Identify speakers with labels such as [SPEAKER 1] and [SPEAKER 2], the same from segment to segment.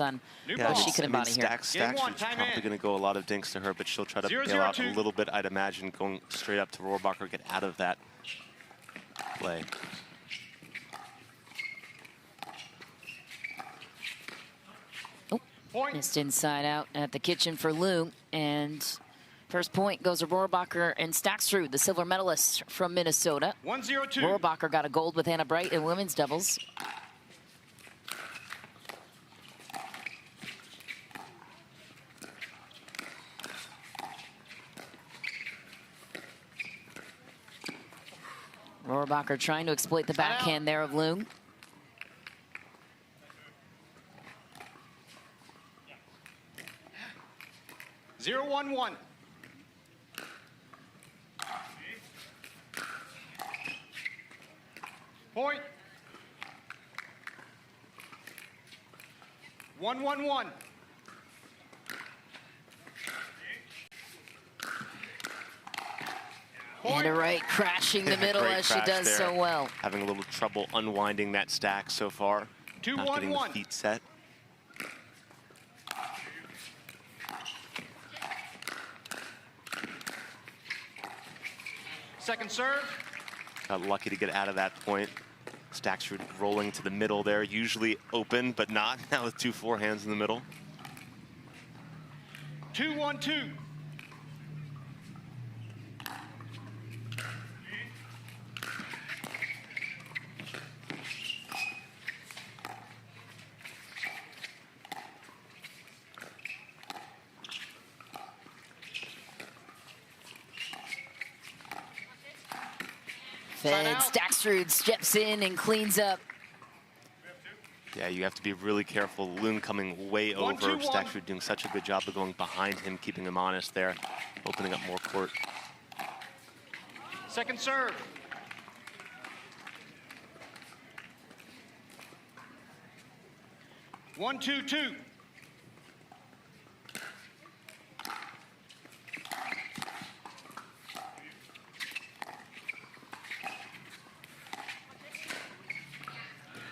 [SPEAKER 1] on what she can embody here.
[SPEAKER 2] Staksrud's probably going to go a lot of dinks to her, but she'll try to bail out a little bit, I'd imagine, going straight up to Rohrabacher, get out of that play.
[SPEAKER 1] Missed inside out at the kitchen for Loong, and first point goes to Rohrabacher and Staksrud, the silver medalist from Minnesota.
[SPEAKER 3] 1-0-2.
[SPEAKER 1] Rohrabacher got a gold with Anna Wright in women's doubles. Rohrabacher trying to exploit the backhand there of Loong.
[SPEAKER 3] Zero, 1-1. Point. 1-1-1.
[SPEAKER 1] Anna Wright crashing the middle as she does
[SPEAKER 2] there.
[SPEAKER 1] so well.
[SPEAKER 2] Having a little trouble unwinding that stack so far.
[SPEAKER 3] 2-1-1.
[SPEAKER 2] Not getting the feet set.
[SPEAKER 3] Second serve.
[SPEAKER 2] Got lucky to get out of that point. Staksrud rolling to the middle there, usually open, but not. Now with 2 forehands in the middle.
[SPEAKER 3] 2-1-2.
[SPEAKER 1] Fed Staksrud steps in and cleans up.
[SPEAKER 2] Yeah, you have to be really careful. Loong coming way over.
[SPEAKER 3] 1-2-1.
[SPEAKER 2] Staksrud doing such a good job of going behind him, keeping him honest there, opening up more court.
[SPEAKER 3] Second serve. One, 2-2.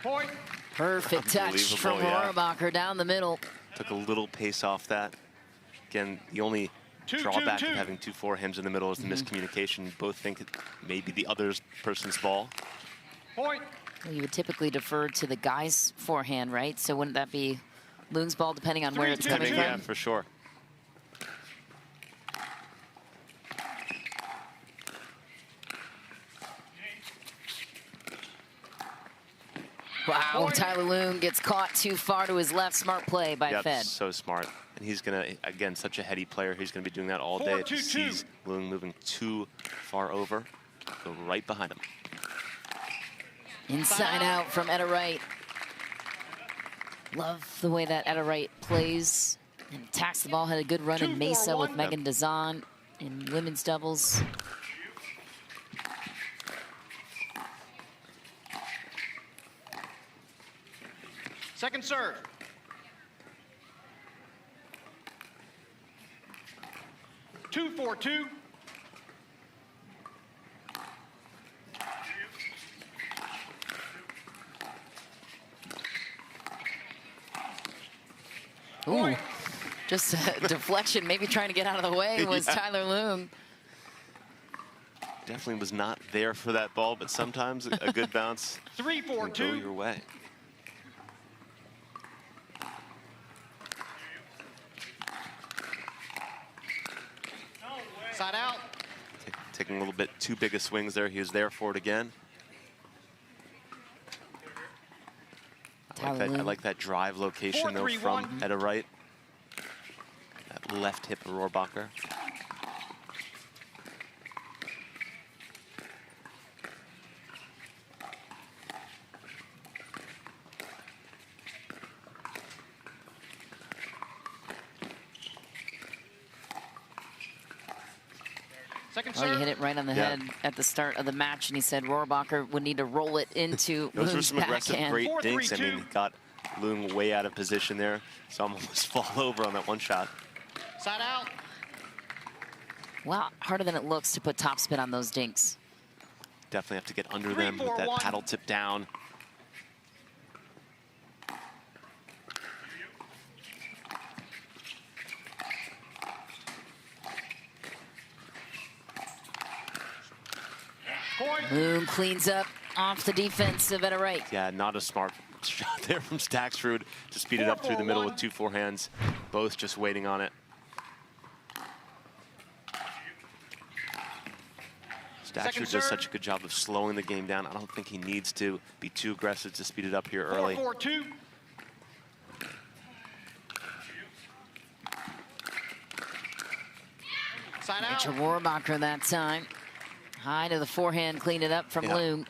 [SPEAKER 3] Point.
[SPEAKER 1] Perfect touch from Rohrabacher down the middle.
[SPEAKER 2] Took a little pace off that. Again, the only drawback of having 2 forehands in the middle is the miscommunication. Both think it may be the other person's ball.
[SPEAKER 3] Point.
[SPEAKER 1] Well, you would typically defer to the guy's forehand, right? So wouldn't that be Loong's ball, depending on where it's coming from?
[SPEAKER 2] Yeah, for sure.
[SPEAKER 1] Wow, Tyler Loong gets caught too far to his left. Smart play by Fed.
[SPEAKER 2] So smart. And he's going to, again, such a heady player. He's going to be doing that all day. If he sees Loong moving too far over, go right behind him.
[SPEAKER 1] Inside out from Etta Wright. Love the way that Etta Wright plays and attacks the ball. Had a good run in Mesa with Megan Dazan in women's doubles.
[SPEAKER 3] Second serve. Two, 4-2.
[SPEAKER 1] Ooh, just a deflection, maybe trying to get out of the way was Tyler Loong.
[SPEAKER 2] Definitely was not there for that ball, but sometimes a good bounce
[SPEAKER 3] 3-4-2
[SPEAKER 2] can go your way.
[SPEAKER 3] Side out.
[SPEAKER 2] Taking a little bit too big of swings there. He was there for it again. I like that drive location, though, from Etta Wright. That left hip of Rohrabacher.
[SPEAKER 1] Oh, you hit it right on the head at the start of the match, and he said Rohrabacher would need to roll it into
[SPEAKER 2] Those
[SPEAKER 1] Loong's
[SPEAKER 2] were some aggressive,
[SPEAKER 1] backhand.
[SPEAKER 2] great dinks. I mean, got Loong way out of position there. Saw him almost fall over on that one shot.
[SPEAKER 3] Side out.
[SPEAKER 1] Well, harder than it looks to put topspin on those dinks.
[SPEAKER 2] Definitely have to get under them with that paddle tip down.
[SPEAKER 1] Loong cleans up off the defense of Wright.
[SPEAKER 2] Yeah, not a smart shot there from Staksrud to speed it up through the middle with 2 forehands. Both just waiting on it. Staksrud does such a good job of slowing the game down. I don't think he needs to be too aggressive to speed it up here early.
[SPEAKER 3] 4-4-2. Side out.
[SPEAKER 1] Rachel Rohrabacher that time. High to the forehand, clean it up from Loong.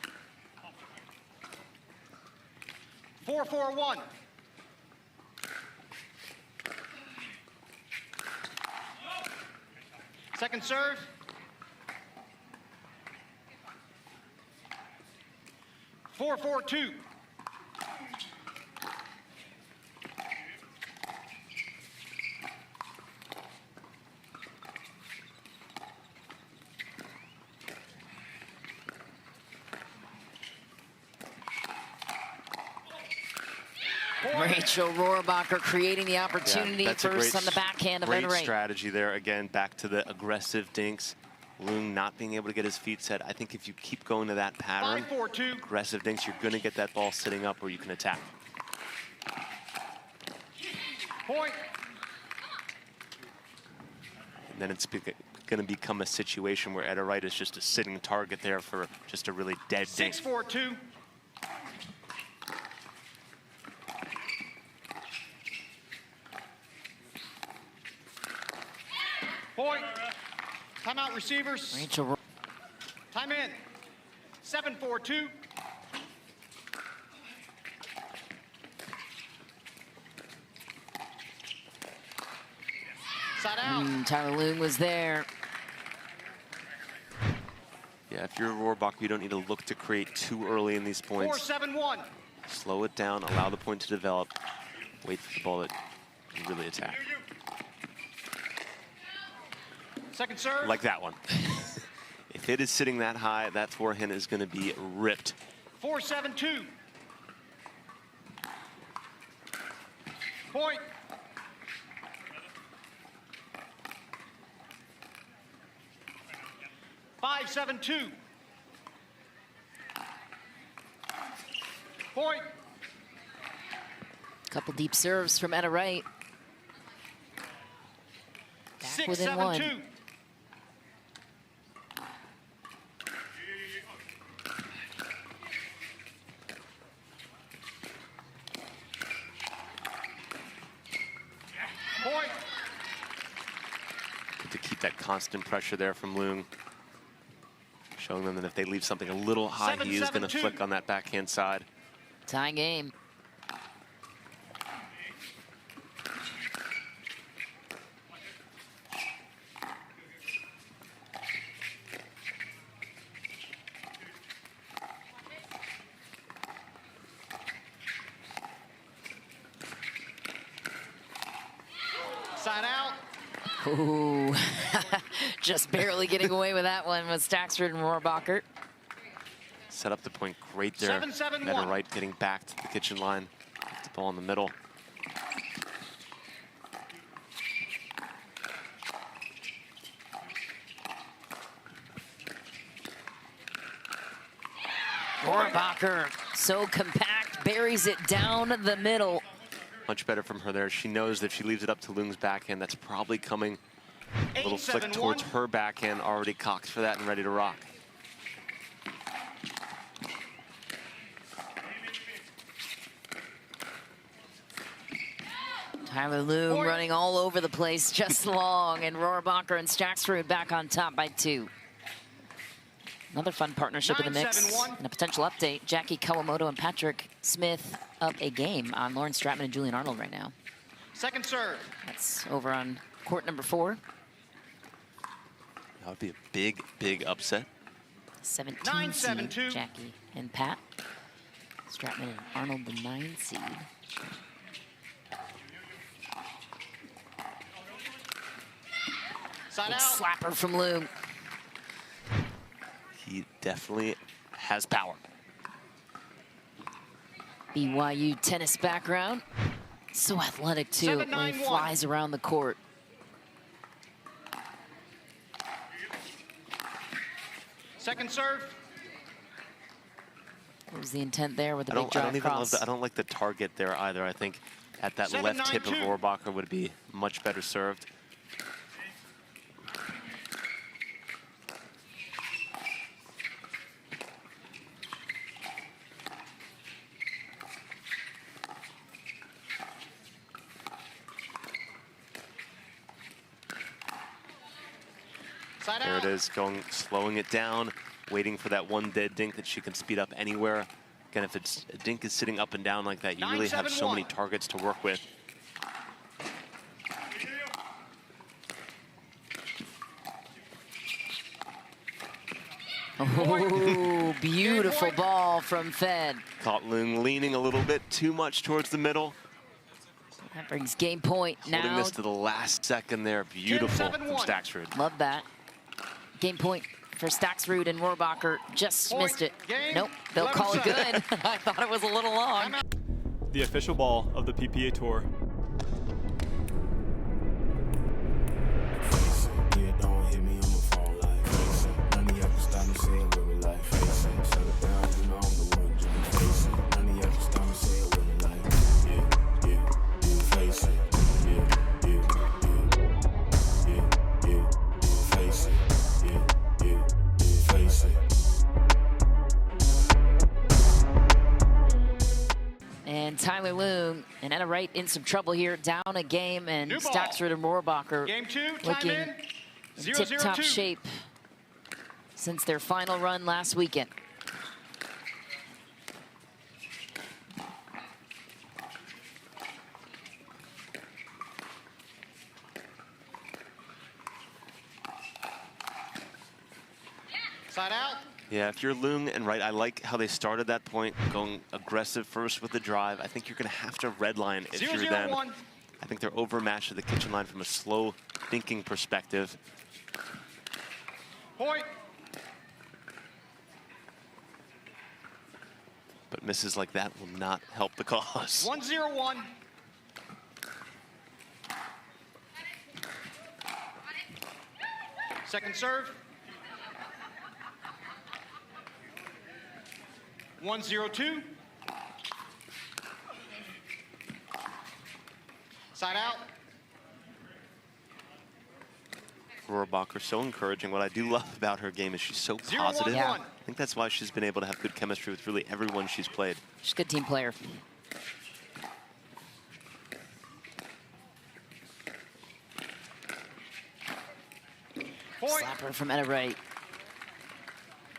[SPEAKER 3] 4-4-1. Second serve. 4-4-2.
[SPEAKER 1] Rachel Rohrabacher creating the opportunity first on the backhand of Wright.
[SPEAKER 2] Great strategy there. Again, back to the aggressive dinks. Loong not being able to get his feet set. I think if you keep going to that pattern,
[SPEAKER 3] 5-4-2.
[SPEAKER 2] aggressive dinks, you're going to get that ball sitting up where you can attack.
[SPEAKER 3] Point.
[SPEAKER 2] And then it's going to become a situation where Wright is just a sitting target there for just a really dead dink.
[SPEAKER 3] 6-4-2. Point. Timeout receivers.
[SPEAKER 1] Rachel.
[SPEAKER 3] Time in. 7-4-2. Side out.
[SPEAKER 1] Tyler Loong was there.
[SPEAKER 2] Yeah, if you're a Rohrabacher, you don't need to look to create too early in these points.
[SPEAKER 3] 4-7-1.
[SPEAKER 2] Slow it down, allow the point to develop, wait for the ball to really attack.
[SPEAKER 3] Second serve.
[SPEAKER 2] Like that one. If it is sitting that high, that forehand is going to be ripped.
[SPEAKER 3] 4-7-2. Point. Five, 7-2. Point.
[SPEAKER 1] Couple deep serves from Wright. Back
[SPEAKER 3] 6,
[SPEAKER 1] within
[SPEAKER 3] 7-2.
[SPEAKER 1] one.
[SPEAKER 3] Point.
[SPEAKER 2] To keep that constant pressure there from Loong. Showing them that if they leave something a little high, he is going to
[SPEAKER 3] 7-7-2.
[SPEAKER 2] flick on that backhand side.
[SPEAKER 1] Tie game.
[SPEAKER 3] Side out.
[SPEAKER 1] Ooh, just barely getting away with that one was Staksrud and Rohrabacher.
[SPEAKER 2] Set up the point great there.
[SPEAKER 3] 7-7-1.
[SPEAKER 2] Wright getting back to the kitchen line. The ball in the middle.
[SPEAKER 1] Rohrabacher, so compact, buries it down the middle.
[SPEAKER 2] Much better from her there. She knows that if she leaves it up to Loong's backhand, that's probably coming a little flick
[SPEAKER 3] 8-7-1.
[SPEAKER 2] towards her backhand, already cocked for that and ready to rock.
[SPEAKER 1] Tyler Loong running all over the place, just long, and Rohrabacher and Staksrud back on top by 2. Another fun partnership in the mix.
[SPEAKER 3] 9-7-1.
[SPEAKER 1] And a potential update, Jackie Kawamoto and Patrick Smith up a game on Lauren Stratman and Julian Arnold right now.
[SPEAKER 3] Second serve.
[SPEAKER 1] That's over on court number 4.
[SPEAKER 2] That would be a big, big upset.
[SPEAKER 1] 17
[SPEAKER 3] 9-7-2.
[SPEAKER 1] seed, Jackie and Pat. Stratman and Arnold, the 9 seed.
[SPEAKER 3] Side
[SPEAKER 1] Big
[SPEAKER 3] out.
[SPEAKER 1] slapper from Loong.
[SPEAKER 2] He definitely has power.
[SPEAKER 1] BYU tennis background. So athletic, too, when he
[SPEAKER 3] 7-9-1.
[SPEAKER 1] flies around the court.
[SPEAKER 3] Second serve.
[SPEAKER 1] What was the intent there with the
[SPEAKER 2] I
[SPEAKER 1] big
[SPEAKER 2] don't
[SPEAKER 1] drive
[SPEAKER 2] even love
[SPEAKER 1] cross?
[SPEAKER 2] I don't like the target there either. I think at that left tip of
[SPEAKER 3] 7-9-2.
[SPEAKER 2] Rohrabacher would be much better served.
[SPEAKER 3] Side
[SPEAKER 2] There
[SPEAKER 3] out.
[SPEAKER 2] it is, slowing it down, waiting for that one dead dink that she can speed up anywhere. Again, if a dink is sitting up and down like that, you really have so many
[SPEAKER 3] 9-7-1.
[SPEAKER 2] targets to work with.
[SPEAKER 1] Oh, beautiful ball from Fed.
[SPEAKER 2] Caught Loong leaning a little bit too much towards the middle.
[SPEAKER 1] That brings game point
[SPEAKER 2] Holding
[SPEAKER 1] now.
[SPEAKER 2] this to the last second there. Beautiful from
[SPEAKER 3] 10-7-1.
[SPEAKER 2] Staksrud.
[SPEAKER 1] Love that. Game point for Staksrud, and Rohrabacher just
[SPEAKER 3] Point.
[SPEAKER 1] missed it.
[SPEAKER 3] Game.
[SPEAKER 1] Nope, they'll call it
[SPEAKER 3] 11-7.
[SPEAKER 1] good. I thought it was a little long.
[SPEAKER 4] The official ball of the PPA Tour.
[SPEAKER 5] Yeah, don't hit me, I'ma fall like face it. None of y'all can stop me saying with me like face it. Shut it down, you know I'm the one to be face it. None of y'all can stop me saying with me like face it. Face it. Face it.
[SPEAKER 1] And Tyler Loong and Anna Wright in some trouble here, down a game, and
[SPEAKER 3] New ball.
[SPEAKER 1] Staksrud and Rohrabacher
[SPEAKER 3] Game 2, time
[SPEAKER 1] looking
[SPEAKER 3] in.
[SPEAKER 1] in
[SPEAKER 3] 0-0-2.
[SPEAKER 1] tip-top shape since their final run last weekend.
[SPEAKER 3] Side out.
[SPEAKER 2] Yeah, if you're Loong and Wright, I like how they started that point, going aggressive first with the drive. I think you're going to have to redline if you're them.
[SPEAKER 3] 0-0-1.
[SPEAKER 2] I think they're overmatched at the kitchen line from a slow thinking perspective.
[SPEAKER 3] Point.
[SPEAKER 2] But misses like that will not help the cause.
[SPEAKER 3] 1-0-1. Second serve. 1-0-2. Side out.
[SPEAKER 2] Rohrabacher, so encouraging. What I do love about her game is she's so
[SPEAKER 3] 0-1-1.
[SPEAKER 2] positive.
[SPEAKER 1] Yeah.
[SPEAKER 2] I think that's why she's been able to have good chemistry with really everyone she's played.
[SPEAKER 1] She's a good team player.
[SPEAKER 3] Point.
[SPEAKER 1] Slapper from Anna Wright.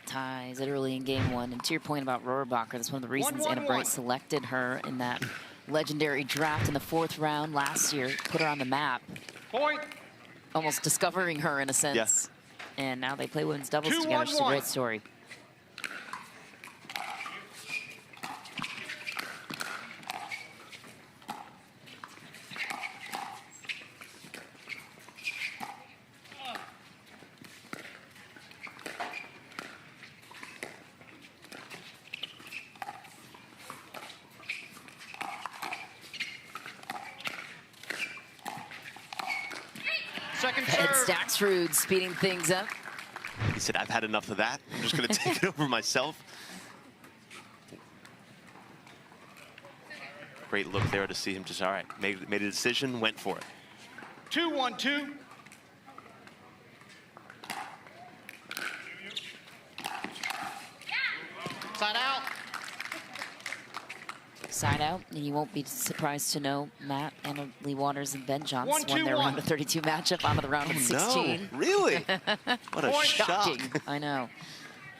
[SPEAKER 1] Ties it early in game one. And to your point about Rohrabacher, that's one of the reasons Anna
[SPEAKER 3] 1-1-1.
[SPEAKER 1] Wright selected her in that legendary draft in the 4th round last year, put her on the map,
[SPEAKER 3] Point.
[SPEAKER 1] almost discovering her in a sense.
[SPEAKER 2] Yes.
[SPEAKER 1] And now they play women's doubles together. It's a
[SPEAKER 3] 2-1-1.
[SPEAKER 1] great story.
[SPEAKER 3] Second
[SPEAKER 1] And
[SPEAKER 3] serve.
[SPEAKER 1] Staksrud speeding things up.
[SPEAKER 2] He said, I've had enough of that. I'm just going to take it over myself. Great look there to see him just, all right, made a decision, went for it.
[SPEAKER 3] 2-1-2. Side out.
[SPEAKER 1] Side out, and you won't be surprised to know Matt, Anna Lee Waters, and Ben Johnson
[SPEAKER 3] 1-2-1.
[SPEAKER 1] won their round of 32 matchup out of the round of 16.
[SPEAKER 2] No, really? What a
[SPEAKER 3] Point.
[SPEAKER 2] shock.
[SPEAKER 1] Shocking, I know.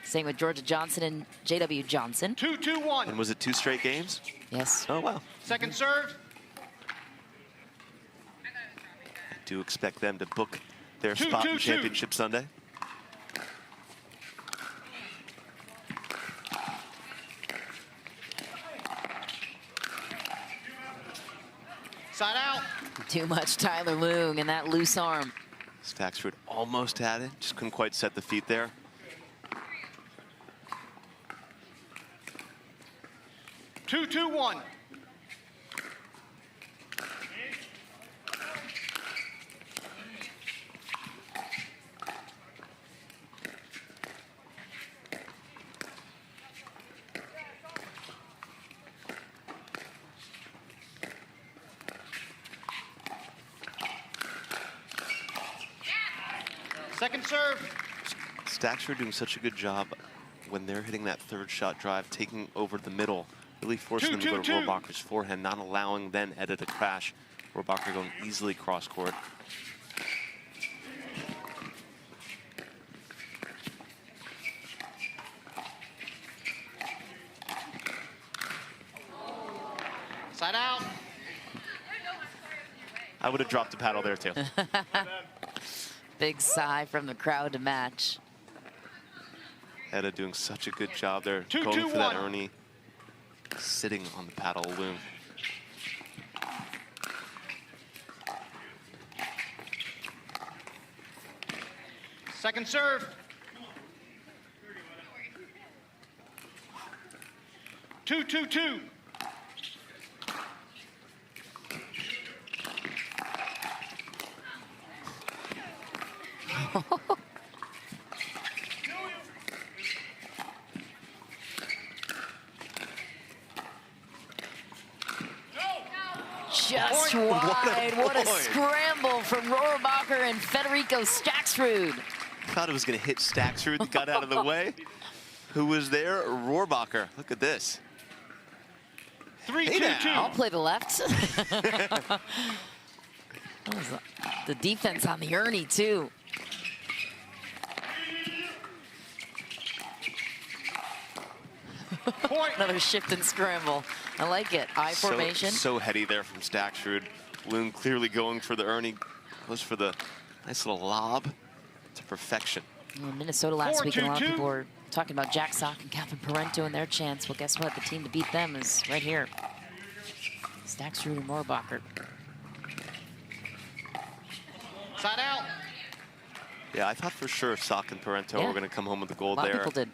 [SPEAKER 1] Same with Georgia Johnson and J.W. Johnson.
[SPEAKER 3] 2-2-1.
[SPEAKER 2] And was it 2 straight games?
[SPEAKER 1] Yes.
[SPEAKER 2] Oh, wow.
[SPEAKER 3] Second serve.
[SPEAKER 2] I do expect them to book their
[SPEAKER 3] 2-2-2.
[SPEAKER 2] spot in Championship Sunday.
[SPEAKER 3] Side out.
[SPEAKER 1] Too much Tyler Loong and that loose arm.
[SPEAKER 2] Staksrud almost had it, just couldn't quite set the feet there.
[SPEAKER 3] Two, 2-1. Second serve.
[SPEAKER 2] Staksrud doing such a good job when they're hitting that third shot drive, taking over the middle, really forcing them to go to Rohrabacher's forehand, not allowing then Edda to crash. Rohrabacher going easily cross court.
[SPEAKER 3] Side out.
[SPEAKER 2] I would have dropped the paddle there too.
[SPEAKER 1] Big sigh from the crowd to match.
[SPEAKER 2] Edda doing such a good job there,
[SPEAKER 3] 2-2-1.
[SPEAKER 2] going for that Ernie, sitting on the paddle loom.
[SPEAKER 3] Second serve. 2-2-2.
[SPEAKER 1] Just wide. What a scramble from Rohrabacher and Federico Staksrud.
[SPEAKER 2] Thought it was going to hit Staksrud, got out of the way. Who was there? Rohrabacher. Look at this.
[SPEAKER 3] 3-2-2.
[SPEAKER 1] I'll play the left. That was the defense on the Ernie, too.
[SPEAKER 3] Point.
[SPEAKER 1] Another shift and scramble. I like it. I formation.
[SPEAKER 2] So heady there from Staksrud. Loong clearly going for the Ernie. Goes for the nice little lob to perfection.
[SPEAKER 1] In Minnesota last week, and a lot of
[SPEAKER 3] 4-2-2.
[SPEAKER 1] people were talking about Jack Sock and Catherine Parento and their chance. Well, guess what? The team to beat them is right here. Staksrud and Rohrabacher.
[SPEAKER 3] Side out.
[SPEAKER 2] Yeah, I thought for sure Sock and Parento
[SPEAKER 1] Yeah.
[SPEAKER 2] were going to come home with the
[SPEAKER 1] A
[SPEAKER 2] gold
[SPEAKER 1] lot of
[SPEAKER 2] there.
[SPEAKER 1] people did.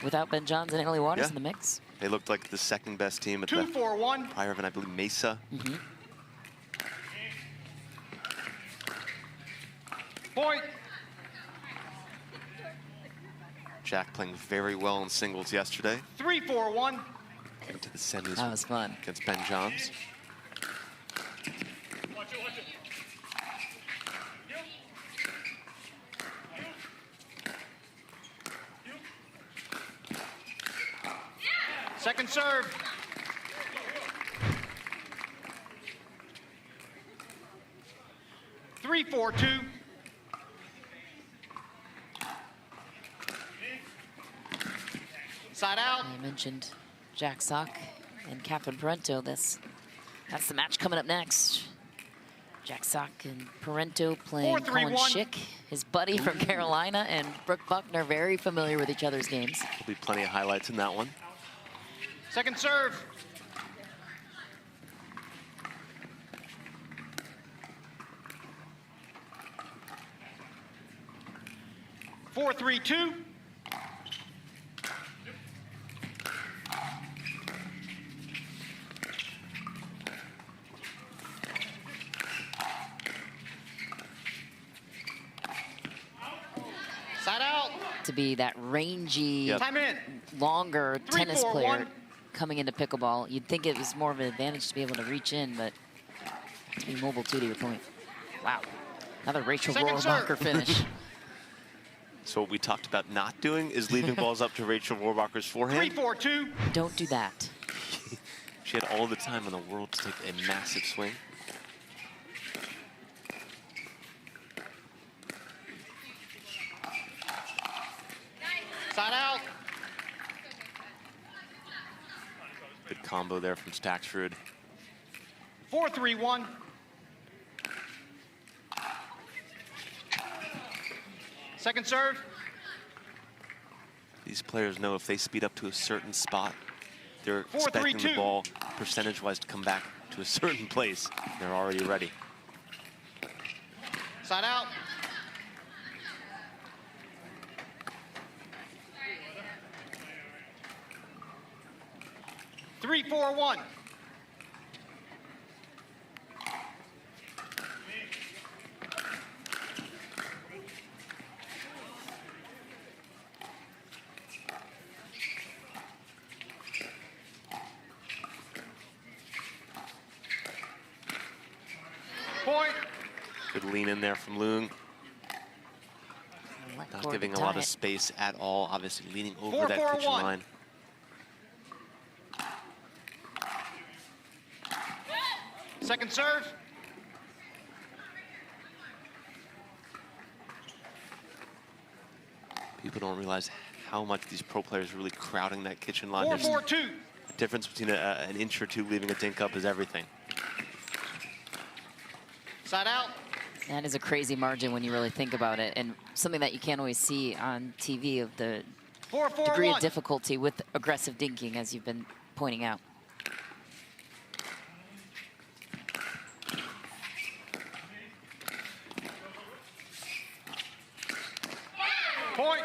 [SPEAKER 1] Without Ben Johns and Emily Waters
[SPEAKER 2] Yeah.
[SPEAKER 1] in the mix.
[SPEAKER 2] They looked like the second best team at the
[SPEAKER 3] 2-4-1.
[SPEAKER 2] prior event, I believe Mesa.
[SPEAKER 3] Point.
[SPEAKER 2] Jack playing very well in singles yesterday.
[SPEAKER 3] 3-4-1.
[SPEAKER 2] Getting to the semis
[SPEAKER 1] That was fun.
[SPEAKER 2] against Ben Johns.
[SPEAKER 3] Second serve. Three, 4-2. Side out.
[SPEAKER 1] I mentioned Jack Sock and Catherine Parento. That's the match coming up next. Jack Sock and Parento playing
[SPEAKER 3] 4-3-1.
[SPEAKER 1] Colin Schick, his buddy from Carolina, and Brooke Buckner, very familiar with each other's games.
[SPEAKER 2] There'll be plenty of highlights in that one.
[SPEAKER 3] Second serve. Four, 3-2. Side out.
[SPEAKER 1] To be that rangy,
[SPEAKER 2] Yep.
[SPEAKER 3] Time in.
[SPEAKER 1] longer
[SPEAKER 3] 3,
[SPEAKER 1] tennis
[SPEAKER 3] 4,
[SPEAKER 1] player
[SPEAKER 3] 1.
[SPEAKER 1] coming into pickleball. You'd think it was more of an advantage to be able to reach in, but to be mobile too, to your point. Wow. Another Rachel
[SPEAKER 3] Second
[SPEAKER 1] Rohrabacher
[SPEAKER 3] serve.
[SPEAKER 1] finish.
[SPEAKER 2] So what we talked about not doing is leaving balls up to Rachel Rohrabacher's
[SPEAKER 3] 3,
[SPEAKER 2] forehand.
[SPEAKER 3] 4-2.
[SPEAKER 1] Don't do that.
[SPEAKER 2] She had all the time in the world to take a massive swing.
[SPEAKER 3] Side out.
[SPEAKER 2] Good combo there from Staksrud.
[SPEAKER 3] 4, 3-1. Second serve.
[SPEAKER 2] These players know if they speed up to a certain spot, they're
[SPEAKER 3] 4,
[SPEAKER 2] expecting
[SPEAKER 3] 3, 2.
[SPEAKER 2] the ball percentage-wise to come back to a certain place. They're already ready.
[SPEAKER 3] Side out. Three, 4, 1. Point.
[SPEAKER 2] Good lean in there from Loong.
[SPEAKER 1] Select
[SPEAKER 2] Not
[SPEAKER 1] court
[SPEAKER 2] giving
[SPEAKER 1] to
[SPEAKER 2] a lot
[SPEAKER 1] tie
[SPEAKER 2] of
[SPEAKER 1] it.
[SPEAKER 2] space at all, obviously leaning over
[SPEAKER 3] 4-4-1.
[SPEAKER 2] that kitchen line.
[SPEAKER 3] Second serve.
[SPEAKER 2] People don't realize how much these pro players are really crowding that kitchen line. There's
[SPEAKER 3] 4-4-2.
[SPEAKER 2] the difference between an inch or two leaving a dink up is everything.
[SPEAKER 3] Side out.
[SPEAKER 1] That is a crazy margin when you really think about it, and something that you can't always see on TV of the
[SPEAKER 3] 4-4-1.
[SPEAKER 1] degree of difficulty with aggressive dinking, as you've been pointing out.
[SPEAKER 3] Point.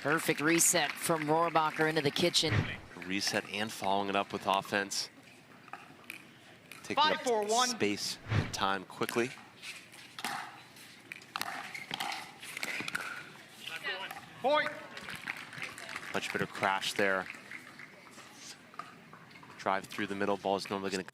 [SPEAKER 1] Perfect reset from Rohrabacher into the kitchen.
[SPEAKER 2] Reset and following it up with offense. Taking up
[SPEAKER 3] 5-4-1.
[SPEAKER 2] space and time quickly.
[SPEAKER 3] Point.
[SPEAKER 2] Much better crash there. Drive through the middle. Ball is normally going to.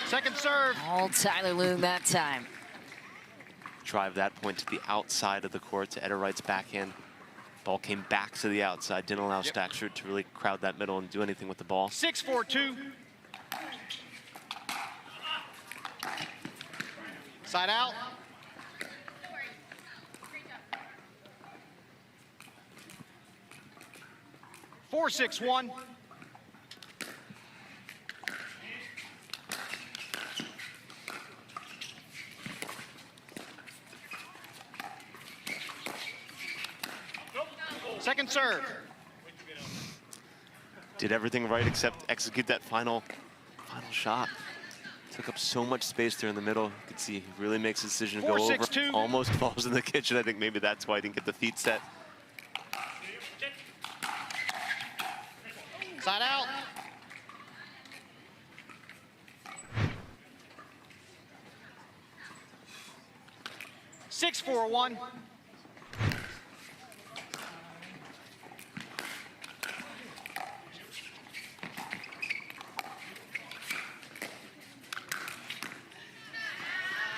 [SPEAKER 3] Second serve.
[SPEAKER 1] All Tyler Loong that time.
[SPEAKER 2] Drive that point to the outside of the court to Wright's backhand. Ball came back to the outside. Didn't allow Staksrud to really crowd that middle and do anything with the ball.
[SPEAKER 3] 6-4-2. Side out. Four, 6-1. Second serve.
[SPEAKER 2] Did everything right except execute that final shot. Took up so much space there in the middle. You can see he really makes a decision to go over.
[SPEAKER 3] 4-6-2.
[SPEAKER 2] Almost falls in the kitchen. I think maybe that's why he didn't get the feet set.
[SPEAKER 3] Side out. Six, 4-1.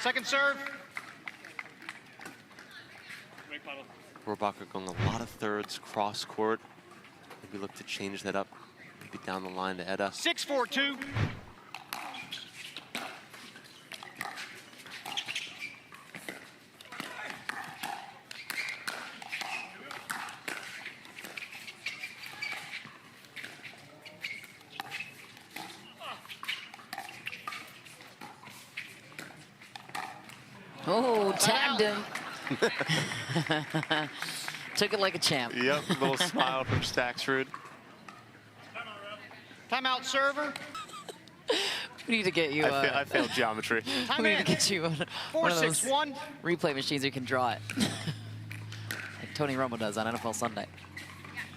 [SPEAKER 3] Second serve.
[SPEAKER 2] Rohrabacher going a lot of thirds cross court. Maybe look to change that up. Maybe down the line to Edda.
[SPEAKER 3] 6-4-2.
[SPEAKER 1] Oh, tagged him. Took it like a champ.
[SPEAKER 2] Yep, a little smile from Staksrud.
[SPEAKER 3] Timeout server.
[SPEAKER 1] We need to get you.
[SPEAKER 2] I failed geometry.
[SPEAKER 3] Time
[SPEAKER 1] we need
[SPEAKER 3] in.
[SPEAKER 1] to get you one of those
[SPEAKER 3] 4-6-1.
[SPEAKER 1] replay machines you can draw it, like Tony Romo does on NFL Sunday.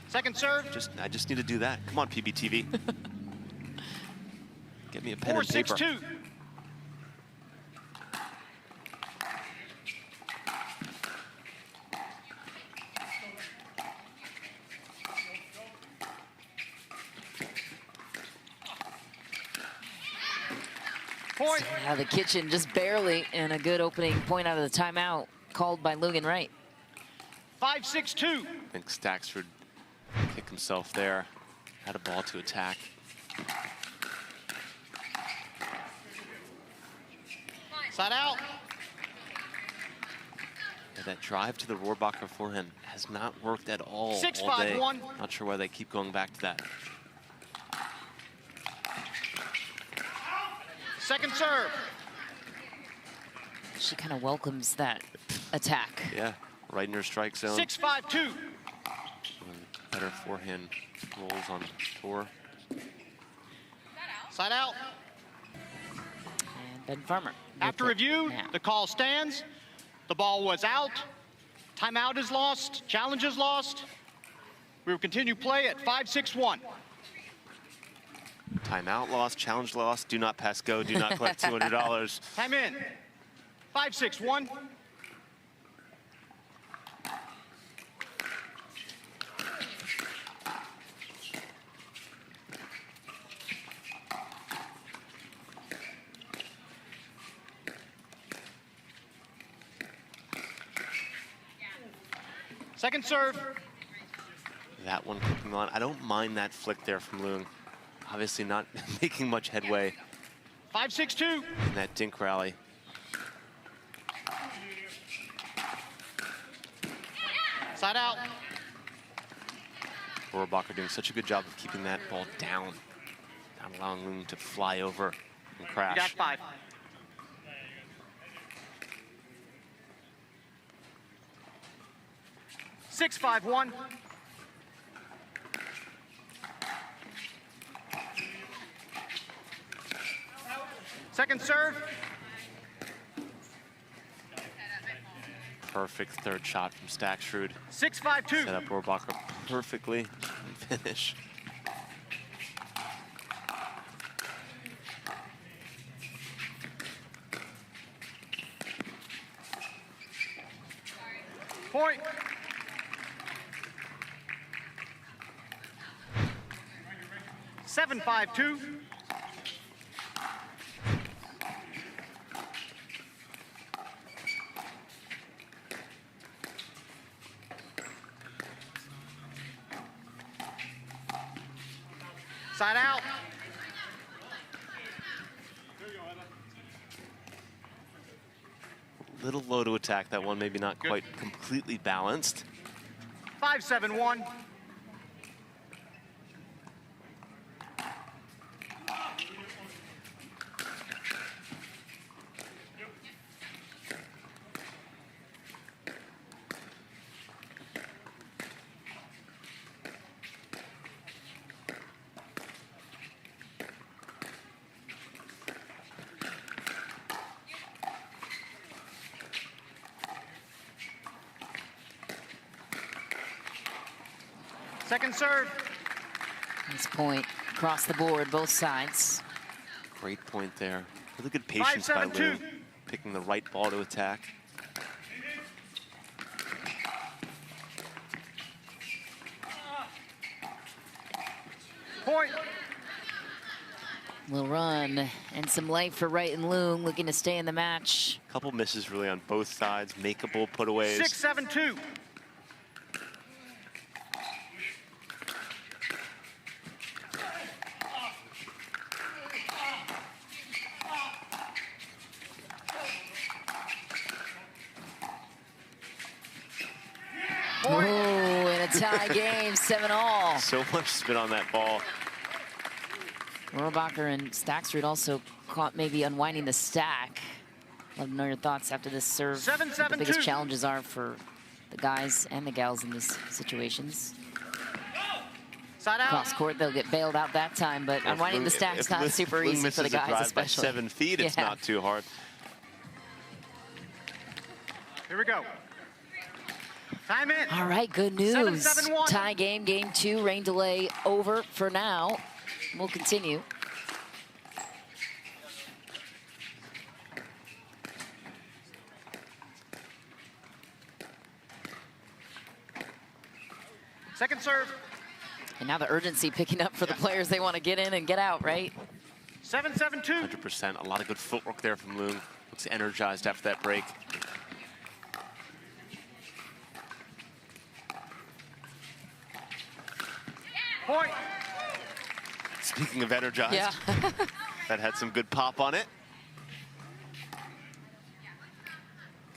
[SPEAKER 3] Second serve.
[SPEAKER 2] I just need to do that. Come on, PBTV. Get me a pen and paper.
[SPEAKER 3] 4-6-2. Point.
[SPEAKER 1] Now the kitchen just barely, and a good opening point out of the timeout called by Loong and Wright.
[SPEAKER 3] 5-6-2.
[SPEAKER 2] I think Staksrud kicked himself there. Had a ball to attack.
[SPEAKER 3] Side out.
[SPEAKER 2] Yeah, that drive to the Rohrabacher forehand has not worked at all
[SPEAKER 3] 6-5-1.
[SPEAKER 2] all day. Not sure why they keep going back to that.
[SPEAKER 3] Second serve.
[SPEAKER 1] She kind of welcomes that attack.
[SPEAKER 2] Yeah, right in her strike zone.
[SPEAKER 3] 6-5-2.
[SPEAKER 2] Better forehand rolls on tour.
[SPEAKER 3] Side out.
[SPEAKER 1] And Ben Farmer.
[SPEAKER 3] After review,
[SPEAKER 1] now.
[SPEAKER 3] the call stands. The ball was out. Timeout is lost. Challenge is lost. We will continue play at 5-6-1.
[SPEAKER 2] Timeout lost, challenge lost, do not pass go, do not collect $200.
[SPEAKER 3] Time in. 5-6-1. Second serve.
[SPEAKER 2] That one cooking on. I don't mind that flick there from Loong. Obviously not making much headway
[SPEAKER 3] 5-6-2.
[SPEAKER 2] in that dink rally.
[SPEAKER 3] Side out.
[SPEAKER 2] Rohrabacher doing such a good job of keeping that ball down, not allowing Loong to fly over and crash.
[SPEAKER 3] You got 5. Six, 5-1. Second serve.
[SPEAKER 2] Perfect third shot from Staksrud.
[SPEAKER 3] 6-5-2.
[SPEAKER 2] Set up Rohrabacher perfectly and finish.
[SPEAKER 3] Point. 7-5-2. Side out.
[SPEAKER 2] Little low to attack that one, maybe not quite completely balanced.
[SPEAKER 3] 5-7-1. Second serve.
[SPEAKER 1] Nice point across the board, both sides.
[SPEAKER 2] Great point there. Really good patience by
[SPEAKER 3] 5-7-2.
[SPEAKER 2] Loong, picking the right ball to attack.
[SPEAKER 3] Point.
[SPEAKER 1] Little run and some life for Wright and Loong, looking to stay in the match.
[SPEAKER 2] Couple misses really on both sides, makeable putaways.
[SPEAKER 3] 6-7-2.
[SPEAKER 1] Oh, in a tie game, 7-all.
[SPEAKER 2] So much spin on that ball.
[SPEAKER 1] Rohrabacher and Staksrud also caught maybe unwinding the stack. Let me know your thoughts after this serve.
[SPEAKER 3] 7-7-2.
[SPEAKER 1] What the biggest challenges are for the guys and the gals in these situations.
[SPEAKER 3] Side out.
[SPEAKER 1] Cross court, they'll get bailed out that time, but unwinding the stack's not super easy for the guys, especially.
[SPEAKER 2] 7 feet, it's
[SPEAKER 1] Yeah.
[SPEAKER 2] not too hard.
[SPEAKER 3] Here we go. Time in.
[SPEAKER 1] All right, good news.
[SPEAKER 3] 7-7-1.
[SPEAKER 1] Tie game, game 2, rain delay over for now. We'll continue.
[SPEAKER 3] Second serve.
[SPEAKER 1] And now the urgency picking up for the players. They want to get in and get out, right?
[SPEAKER 3] 7-7-2.
[SPEAKER 2] 100%. A lot of good footwork there from Loong. Looks energized after that break.
[SPEAKER 3] Point.
[SPEAKER 2] Speaking of energized,
[SPEAKER 1] Yeah.
[SPEAKER 2] that had some good pop on it.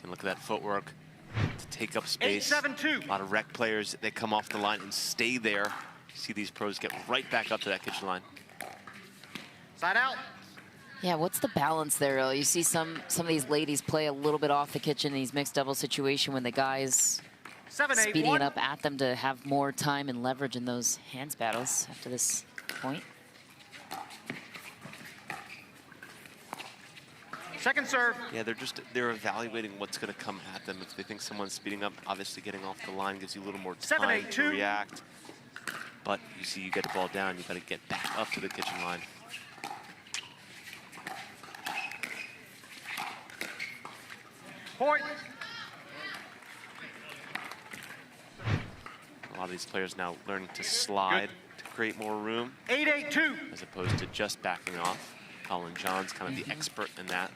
[SPEAKER 2] Can look at that footwork to take up space.
[SPEAKER 3] 8-7-2.
[SPEAKER 2] A lot of rec players, they come off the line and stay there. See these pros get right back up to that kitchen line.
[SPEAKER 3] Side out.
[SPEAKER 1] Yeah, what's the balance there? You see some of these ladies play a little bit off the kitchen in these mixed double situation when the guys
[SPEAKER 3] 7-8-1.
[SPEAKER 1] speeding it up at them to have more time and leverage in those hands battles after this point.
[SPEAKER 3] Second serve.
[SPEAKER 2] Yeah, they're evaluating what's going to come at them. If they think someone's speeding up, obviously getting off the line gives you a little more time
[SPEAKER 3] 7-8-2.
[SPEAKER 2] to react. But you see, you get the ball down, you got to get back up to the kitchen line.
[SPEAKER 3] Point.
[SPEAKER 2] A lot of these players now learning to slide to create more room
[SPEAKER 3] 8-8-2.
[SPEAKER 2] as opposed to just backing off. Colin John's kind of the expert in that.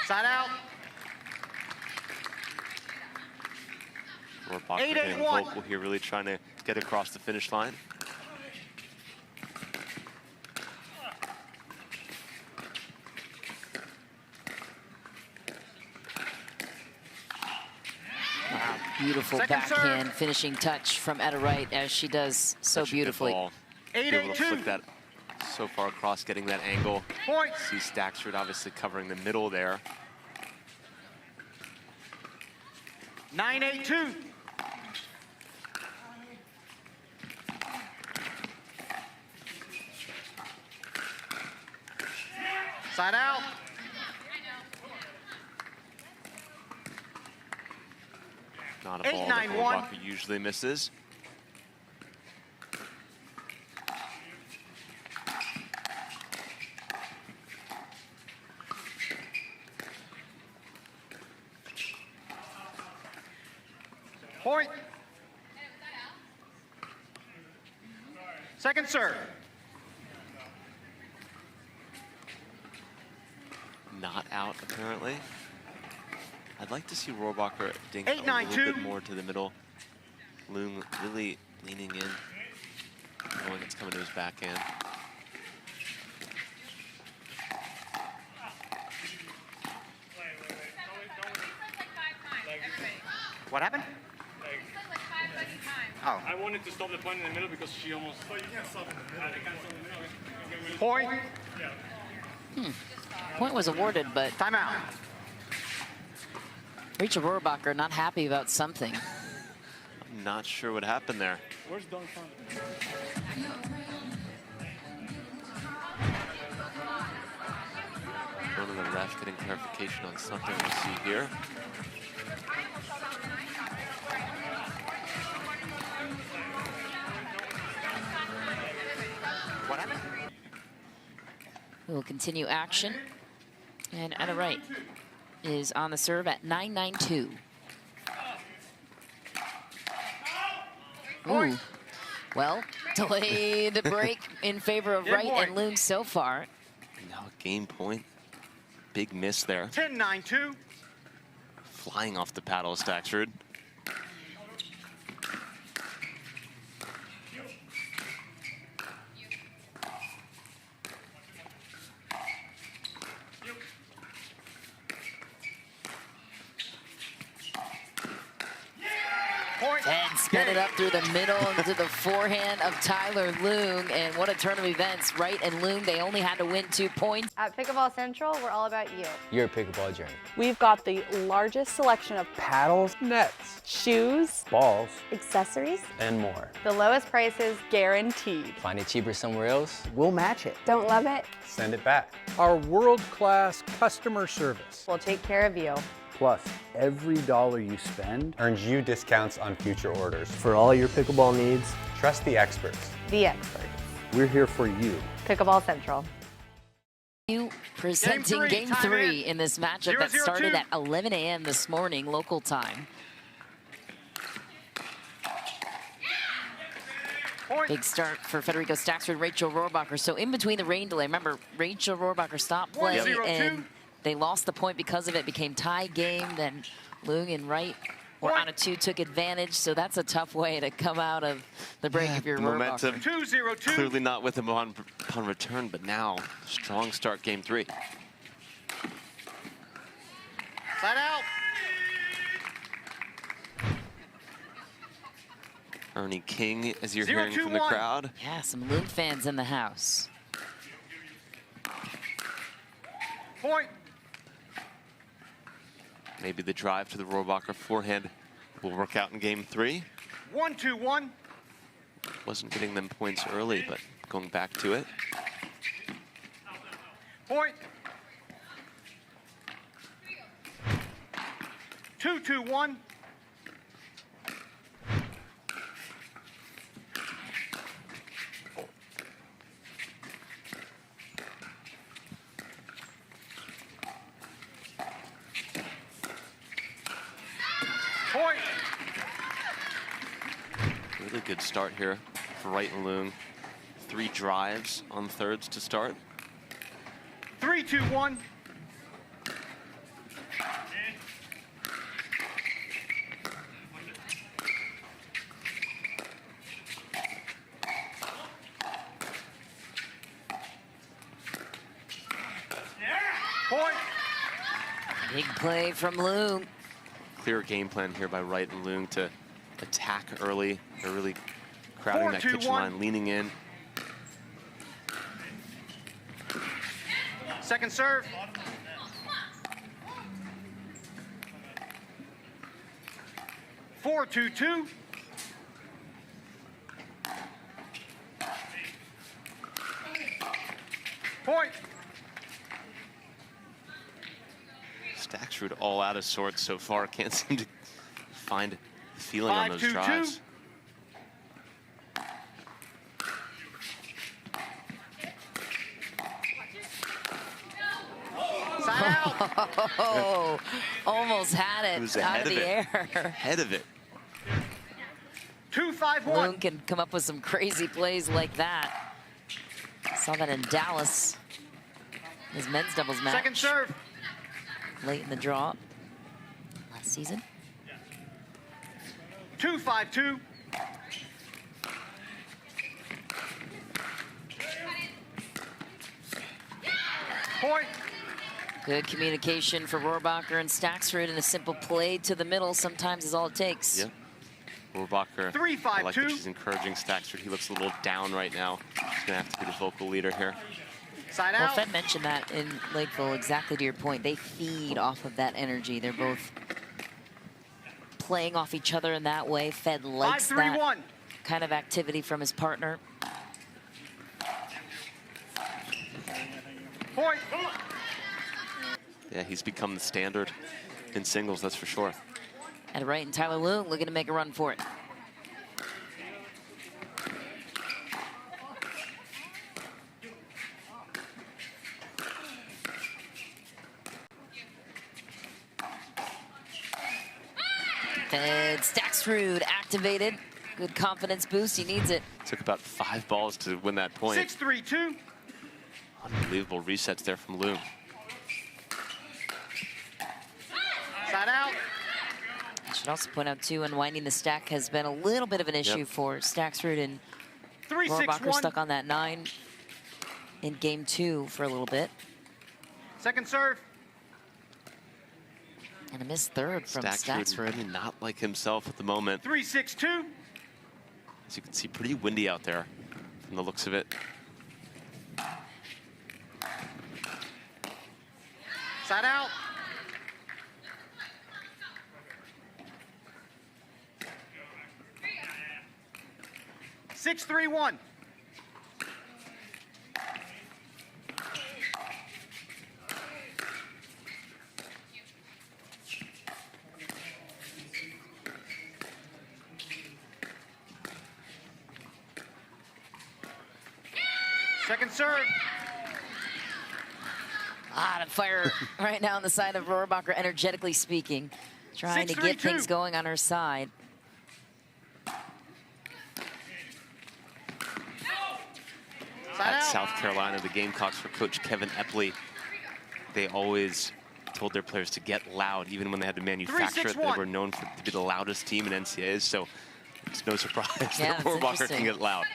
[SPEAKER 3] Side out.
[SPEAKER 2] Rohrabacher
[SPEAKER 3] 8-8-1.
[SPEAKER 2] getting vocal here, really trying to get across the finish line.
[SPEAKER 1] Wow, beautiful
[SPEAKER 3] Second
[SPEAKER 1] backhand
[SPEAKER 3] serve.
[SPEAKER 1] finishing touch from Wright as she does so
[SPEAKER 2] Such a good
[SPEAKER 1] beautifully.
[SPEAKER 2] ball. Be able to
[SPEAKER 3] 8-8-2.
[SPEAKER 2] flick that so far across, getting that angle.
[SPEAKER 3] Point.
[SPEAKER 2] See Staksrud obviously covering the middle there.
[SPEAKER 3] 9-8-2. Side out.
[SPEAKER 2] Not a ball that
[SPEAKER 3] 8-9-1.
[SPEAKER 2] Rohrabacher usually misses.
[SPEAKER 3] Point. Second serve.
[SPEAKER 2] Not out, apparently. I'd like to see Rohrabacher dink a
[SPEAKER 3] 8-9-2.
[SPEAKER 2] little bit more to the middle. Loong really leaning in, knowing it's coming to his backhand.
[SPEAKER 3] What happened? Oh.
[SPEAKER 4] I wanted to stop the point in the middle because she almost. But you can't stop in the middle. I can't stop in the middle.
[SPEAKER 3] Point.
[SPEAKER 1] Point was awarded, but
[SPEAKER 3] Timeout.
[SPEAKER 1] Rachel Rohrabacher not happy about something.
[SPEAKER 2] I'm not sure what happened there.
[SPEAKER 4] Where's Don from?
[SPEAKER 2] One of the refs getting clarification on something we see here.
[SPEAKER 3] What happened?
[SPEAKER 1] We will continue action. And Wright is on the serve at 9-9-2. Ooh. Well, delayed break in favor of Wright and Loong so far.
[SPEAKER 2] Now a game point. Big miss there.
[SPEAKER 3] 10-9-2.
[SPEAKER 2] Flying off the paddle, Staksrud.
[SPEAKER 3] Point.
[SPEAKER 1] And spin it up through the middle into the forehand of Tyler Loong. And what a turn of events. Wright and Loong, they only had to win 2 points.
[SPEAKER 6] At Pickleball Central, we're all about you.
[SPEAKER 7] Your pickleball journey.
[SPEAKER 8] We've got the largest selection of
[SPEAKER 7] Paddles, nets,
[SPEAKER 8] shoes,
[SPEAKER 7] balls,
[SPEAKER 6] Accessories,
[SPEAKER 7] and more.
[SPEAKER 6] the lowest prices.
[SPEAKER 8] guaranteed.
[SPEAKER 7] Find it cheaper somewhere else?
[SPEAKER 9] We'll match it.
[SPEAKER 6] Don't love it?
[SPEAKER 7] Send it back.
[SPEAKER 9] Our world-class customer service.
[SPEAKER 6] We'll take care of you.
[SPEAKER 9] Plus, every dollar you spend,
[SPEAKER 10] earns you discounts on future orders.
[SPEAKER 9] for all your pickleball needs,
[SPEAKER 10] Trust the experts.
[SPEAKER 6] The experts.
[SPEAKER 9] we're here for you.
[SPEAKER 6] Pickleball Central.
[SPEAKER 1] You presenting
[SPEAKER 3] Game
[SPEAKER 1] game
[SPEAKER 3] three,
[SPEAKER 1] 3 in this matchup that
[SPEAKER 3] 0-0-2.
[SPEAKER 1] started at 11 a.m. this morning, local time.
[SPEAKER 3] Point.
[SPEAKER 1] Big start for Federico Staksrud, Rachel Rohrabacher. So in between the rain delay, remember, Rachel Rohrabacher stopped play
[SPEAKER 3] 1-0-2.
[SPEAKER 1] and they lost the point because of it, became tie game. Then Loong and Wright were out of 2, took advantage. So that's a tough way to come out of the break if you're
[SPEAKER 2] Momentum
[SPEAKER 1] Rohrabacher.
[SPEAKER 3] 2-0-2.
[SPEAKER 2] clearly not with him upon return, but now strong start game 3.
[SPEAKER 3] Side out.
[SPEAKER 2] Ernie King, as you're hearing from the
[SPEAKER 3] 0-2-1.
[SPEAKER 2] crowd.
[SPEAKER 1] Yeah, some Loong fans in the house.
[SPEAKER 3] Point.
[SPEAKER 2] Maybe the drive to the Rohrabacher forehand will work out in game 3.
[SPEAKER 3] 1-2-1.
[SPEAKER 2] Wasn't getting them points early, but going back to it.
[SPEAKER 3] Point. 2-2-1.
[SPEAKER 2] good start here for Wright and Loong. 3 drives on thirds to start.
[SPEAKER 3] 3, 2, 1. Point.
[SPEAKER 1] Big play from Loong.
[SPEAKER 2] Clear game plan here by Wright and Loong to attack early. They're really crowding
[SPEAKER 3] 4,
[SPEAKER 2] that
[SPEAKER 3] 2,
[SPEAKER 2] kitchen
[SPEAKER 3] 1.
[SPEAKER 2] line, leaning in.
[SPEAKER 3] Second serve. Four, 2, 2. Point.
[SPEAKER 2] Staksrud all out of sorts so far. Can't seem to find the feeling
[SPEAKER 3] 5,
[SPEAKER 2] on those
[SPEAKER 3] 2, 2.
[SPEAKER 2] drives.
[SPEAKER 3] Side out.
[SPEAKER 1] Oh, almost had
[SPEAKER 2] It
[SPEAKER 1] it
[SPEAKER 2] was
[SPEAKER 1] out
[SPEAKER 2] ahead
[SPEAKER 1] of
[SPEAKER 2] of
[SPEAKER 1] the
[SPEAKER 2] it.
[SPEAKER 1] air.
[SPEAKER 2] Ahead of it.
[SPEAKER 3] 2, 5, 1.
[SPEAKER 1] Loong can come up with some crazy plays like that. Saw that in Dallas. His men's doubles match.
[SPEAKER 3] Second serve.
[SPEAKER 1] Late in the draw last season.
[SPEAKER 3] 2, 5, 2. Point.
[SPEAKER 1] Good communication for Rohrabacher and Staksrud, and a simple play to the middle sometimes is all it takes.
[SPEAKER 2] Yep. Rohrabacher,
[SPEAKER 3] 3, 5,
[SPEAKER 2] I like
[SPEAKER 3] 2.
[SPEAKER 2] that she's encouraging Staksrud. He looks a little down right now. He's gonna have to be the vocal leader here.
[SPEAKER 3] Side
[SPEAKER 1] Well,
[SPEAKER 3] out.
[SPEAKER 1] Fed mentioned that in Lakeville, exactly to your point. They feed off of that energy. They're both playing off each other in that way. Fed
[SPEAKER 3] 5,
[SPEAKER 1] likes
[SPEAKER 3] 3,
[SPEAKER 1] that
[SPEAKER 3] 1.
[SPEAKER 1] kind of activity from his partner.
[SPEAKER 3] Point.
[SPEAKER 2] Yeah, he's become the standard in singles, that's for sure.
[SPEAKER 1] And Wright and Tyler Loong looking to make a run for it. And Staksrud activated. Good confidence boost, he needs it.
[SPEAKER 2] Took about 5 balls to win that point.
[SPEAKER 3] 6, 3, 2.
[SPEAKER 2] Unbelievable resets there from Loong.
[SPEAKER 3] Side out.
[SPEAKER 1] I should also point out too, unwinding the stack has been a little bit of an issue for Staksrud, and
[SPEAKER 3] 3, 6,
[SPEAKER 1] Rohrabacher
[SPEAKER 3] 1.
[SPEAKER 1] stuck on that 9 in game 2 for a little bit.
[SPEAKER 3] Second serve.
[SPEAKER 1] And a missed third from
[SPEAKER 2] Staksrud
[SPEAKER 1] Staksrud.
[SPEAKER 2] really not like himself at the moment.
[SPEAKER 3] 3, 6, 2.
[SPEAKER 2] As you can see, pretty windy out there from the looks of it.
[SPEAKER 3] Side out. Six, 3, 1. Second serve.
[SPEAKER 1] Ah, the fire right now on the side of Rohrabacher, energetically speaking. Trying
[SPEAKER 3] 6,
[SPEAKER 1] to
[SPEAKER 3] 3,
[SPEAKER 1] get
[SPEAKER 3] 2.
[SPEAKER 1] things going on her side.
[SPEAKER 3] Side
[SPEAKER 2] At
[SPEAKER 3] out.
[SPEAKER 2] South Carolina, the Gamecocks for Coach Kevin Epley, they always told their players to get loud, even when they had to manufacture
[SPEAKER 3] 3, 6,
[SPEAKER 2] it. They
[SPEAKER 3] 1.
[SPEAKER 2] were known to be the loudest team in NCAAs, so it's no surprise
[SPEAKER 1] Yeah,
[SPEAKER 2] that
[SPEAKER 1] it's
[SPEAKER 2] Rohrabacher
[SPEAKER 1] interesting.
[SPEAKER 2] can get loud.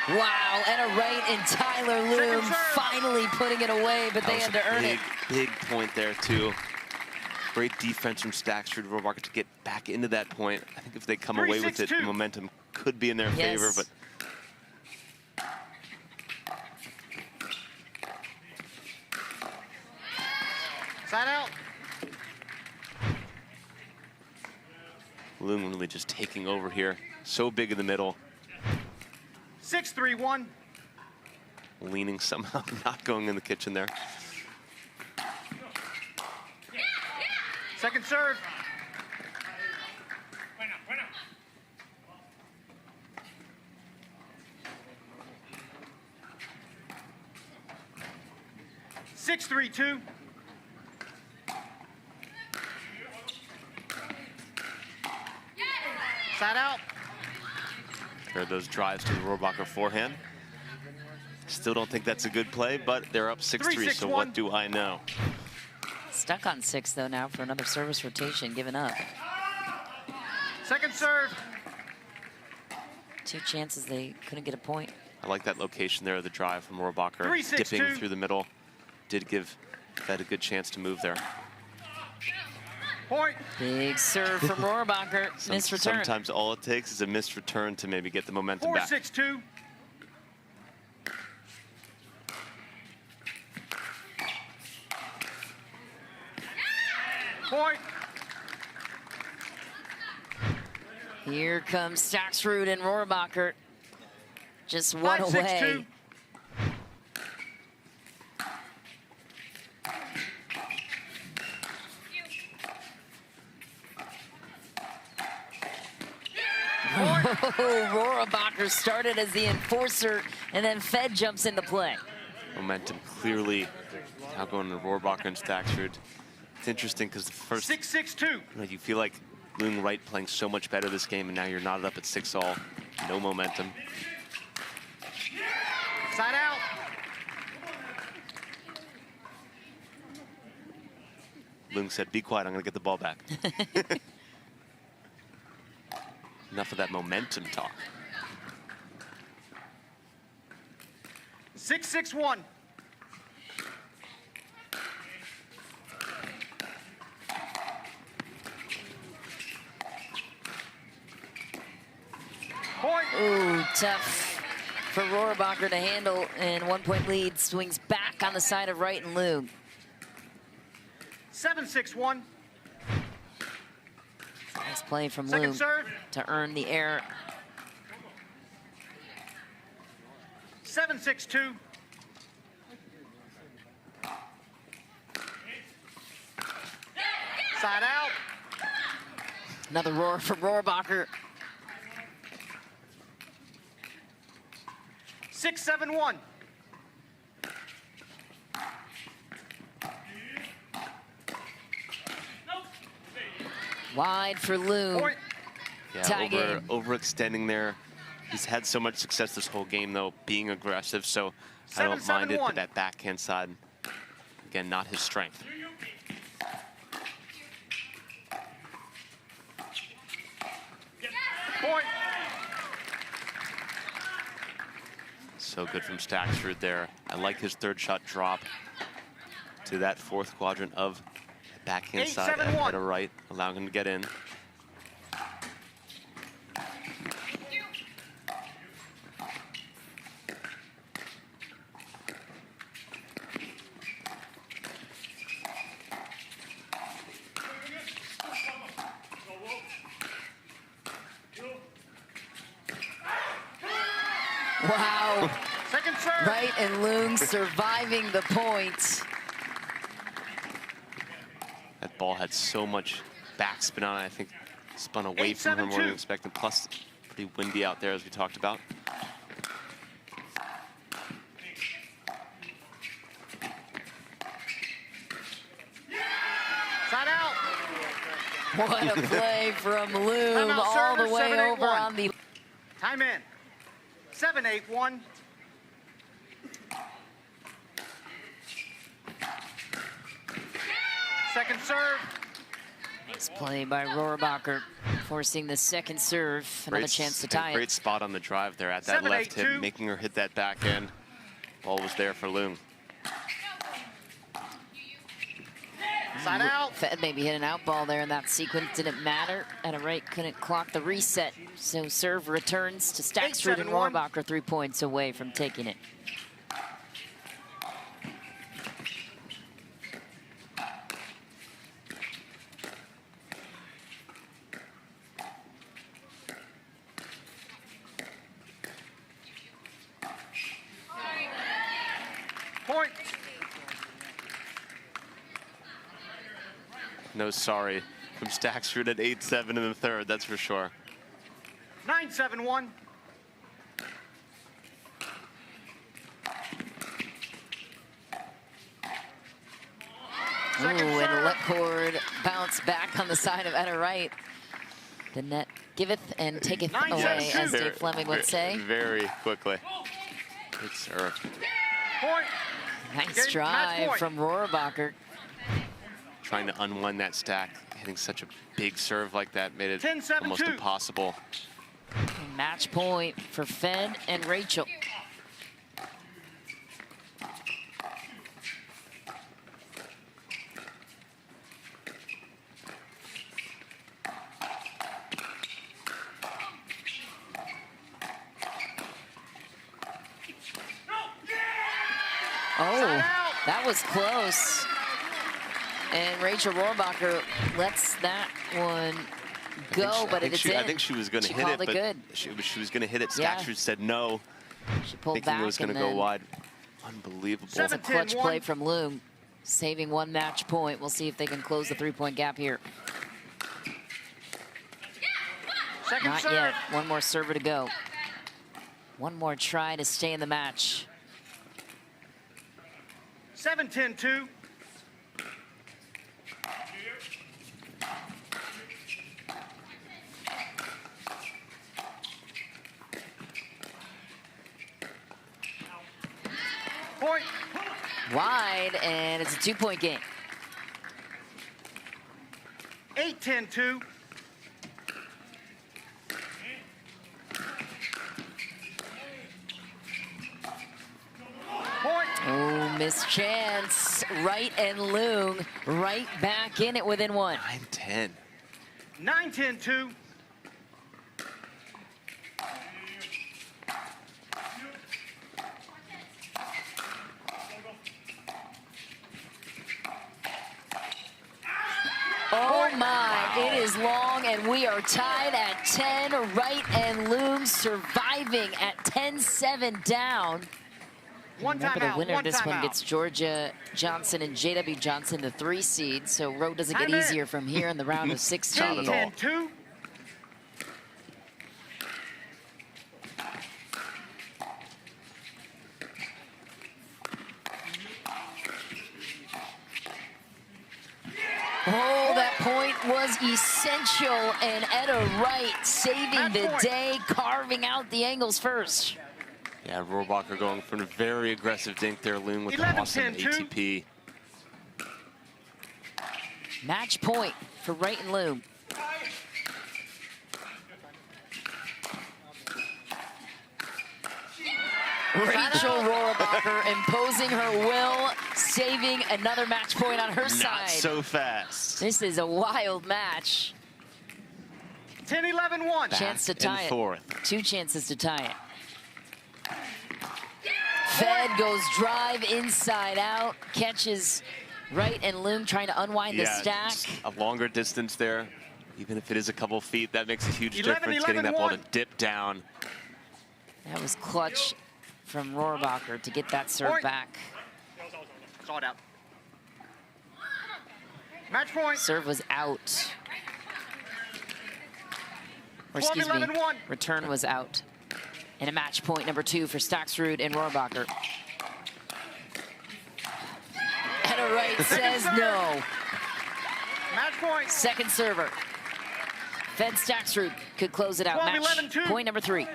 [SPEAKER 1] Wow, and a right and Tyler Loong
[SPEAKER 3] serve.
[SPEAKER 1] finally putting it away, but they
[SPEAKER 2] That
[SPEAKER 1] had
[SPEAKER 2] was
[SPEAKER 1] to
[SPEAKER 2] a
[SPEAKER 1] earn it.
[SPEAKER 2] big point there, too. Great defense from Staksrud, Rohrabacher to get back into that point. I think if they come
[SPEAKER 3] 3,
[SPEAKER 2] away
[SPEAKER 3] 6,
[SPEAKER 2] with it,
[SPEAKER 3] 2.
[SPEAKER 2] momentum could be in their
[SPEAKER 1] Yes.
[SPEAKER 2] favor, but
[SPEAKER 3] Side out.
[SPEAKER 2] Loong really just taking over here. So big in the middle,
[SPEAKER 3] 6, 3, 1.
[SPEAKER 2] leaning somehow, not going in the kitchen there.
[SPEAKER 3] Second serve. 6-3-2. Side out.
[SPEAKER 2] There are those drives to the Rohrabacher forehand. Still don't think that's a good play, but they're up 6-3, so what do I know?
[SPEAKER 1] Stuck on 6, though, now for another service rotation, given up.
[SPEAKER 3] Second serve.
[SPEAKER 1] 2 chances they couldn't get a point.
[SPEAKER 2] I like that location there, the drive from Rohrabacher,
[SPEAKER 3] 3-6-2.
[SPEAKER 2] dipping through the middle. Did give Fed a good chance to move there.
[SPEAKER 3] Point.
[SPEAKER 1] Big serve from Rohrabacher. Missed return.
[SPEAKER 2] Sometimes all it takes is a missed return to maybe get the momentum back.
[SPEAKER 3] 4-6-2. Point.
[SPEAKER 1] Here comes Staksrud and Rohrabacher. Just one
[SPEAKER 3] 5-6-2.
[SPEAKER 1] away. Rohrabacher started as the enforcer, and then Fed jumps into play.
[SPEAKER 2] Momentum clearly now going to Rohrabacher and Staksrud. It's interesting because the first
[SPEAKER 3] 6-6-2.
[SPEAKER 2] you feel like Loong Wright playing so much better this game, and now you're knotted up at 6-all. No momentum.
[SPEAKER 3] Side out.
[SPEAKER 2] Loong said, "Be quiet, I'm going to get the ball back." Enough of that momentum talk.
[SPEAKER 3] 6-6-1. Point.
[SPEAKER 1] Ooh, tough for Rohrabacher to handle, and 1-point lead swings back on the side of Wright and Loong.
[SPEAKER 3] 7-6-1.
[SPEAKER 1] Nice play from
[SPEAKER 3] Second
[SPEAKER 1] Loong
[SPEAKER 3] serve.
[SPEAKER 1] to earn the error.
[SPEAKER 3] 7-6-2. Side out.
[SPEAKER 1] Another roar for Rohrabacher.
[SPEAKER 3] 6-7-1.
[SPEAKER 1] Wide for Loong.
[SPEAKER 3] Point.
[SPEAKER 1] Tie game.
[SPEAKER 2] Overextending there. He's had so much success this whole game, though, being aggressive, so I don't mind it,
[SPEAKER 3] 7-7-1.
[SPEAKER 2] but that backhand side, again, not his strength.
[SPEAKER 3] Point.
[SPEAKER 2] So good from Staksrud there. I like his third shot drop to that fourth quadrant of the backhand side at a right, allowing him to get in.
[SPEAKER 1] Wow.
[SPEAKER 3] Second serve.
[SPEAKER 1] Wright and Loong surviving the point.
[SPEAKER 2] That ball had so much backspin on it. I think spun away from him more than expected. Plus, pretty windy out there, as we talked about.
[SPEAKER 3] Side out.
[SPEAKER 1] What a play from Loong
[SPEAKER 3] Timeout
[SPEAKER 1] all the
[SPEAKER 3] server,
[SPEAKER 1] way
[SPEAKER 3] 7-8-1.
[SPEAKER 1] over on the...
[SPEAKER 3] Time in. 7-8-1. Second serve.
[SPEAKER 1] Nice play by Rohrabacher, forcing the second serve. Another chance to tie it.
[SPEAKER 2] Great spot on the drive there at that left hip, making her hit that back end. Ball was there for Loong.
[SPEAKER 3] Side out.
[SPEAKER 1] Fed maybe hit an out ball there in that sequence. Didn't matter. At a right, couldn't clock the reset. So serve returns to Staksrud and
[SPEAKER 3] 8-7-1.
[SPEAKER 1] Rohrabacher, 3 points away from taking it.
[SPEAKER 3] Point.
[SPEAKER 2] No sorry from Staksrud at 8-7 in the third, that's for sure.
[SPEAKER 3] 9-7-1.
[SPEAKER 1] Ooh, and let cord bounce back on the side of Etta Wright. The net giveth and taketh away, as Dave Fleming would say.
[SPEAKER 2] Very quickly. Good serve.
[SPEAKER 3] Point.
[SPEAKER 1] Nice drive from Rohrabacher.
[SPEAKER 2] Trying to unwind that stack. Hitting such a big serve like that made it
[SPEAKER 3] 10-7-2.
[SPEAKER 2] almost impossible.
[SPEAKER 1] And match point for Fed and Rachel. Oh, that was close. And Rachel Rohrabacher lets that one go, but it's in.
[SPEAKER 2] I think she was going to hit it, but
[SPEAKER 1] good.
[SPEAKER 2] she was going to hit it.
[SPEAKER 1] Yeah.
[SPEAKER 2] Staksrud said no.
[SPEAKER 1] She pulled
[SPEAKER 2] thinking
[SPEAKER 1] back
[SPEAKER 2] it was going to go wide. Unbelievable.
[SPEAKER 1] That's a clutch play from Loong, saving one match point. We'll see if they can close the three-point gap here. Not yet. One more server to go. One more try to stay in the match.
[SPEAKER 3] 7-10-2. Point.
[SPEAKER 1] Wide, and it's a two-point game.
[SPEAKER 3] 8-10-2.
[SPEAKER 1] Oh, missed chance. Wright and Loong right back in it within one.
[SPEAKER 2] 9-10.
[SPEAKER 3] 9-10-2.
[SPEAKER 1] Oh my, it is long, and we are tied at 10. Wright and Loong surviving at 10-7 down. Remember, the winner of this one gets Georgia Johnson and J.W. Johnson, the 3 seed. So road doesn't get easier from here in the round of 16.
[SPEAKER 2] Not at all.
[SPEAKER 3] 10-2.
[SPEAKER 1] Oh, that point was essential, and Etta Wright saving the day, carving out the angles first.
[SPEAKER 2] Yeah, Rohrabacher going for a very aggressive dink there. Loong with an awesome ATP.
[SPEAKER 1] Match point for Wright and Loong. Rachel Rohrabacher imposing her will, saving another match point on her side.
[SPEAKER 2] Not so fast.
[SPEAKER 1] This is a wild match.
[SPEAKER 3] 10-11-1.
[SPEAKER 1] Chance to tie it.
[SPEAKER 2] Fourth.
[SPEAKER 1] 2 chances to tie it. Fed goes drive inside out, catches Wright and Loong trying to unwind the stack.
[SPEAKER 2] A longer distance there. Even if it is a couple feet, that makes a huge difference, getting that ball to dip down.
[SPEAKER 1] That was clutch from Rohrabacher to get that serve back.
[SPEAKER 3] Saw it out. Match point.
[SPEAKER 1] Serve was out. Or excuse me, return was out. And a match point number 2 for Staksrud and Rohrabacher. Etta Wright says no.
[SPEAKER 3] Match point.
[SPEAKER 1] Second server. Fed Staksrud could close it out. Match point number 3.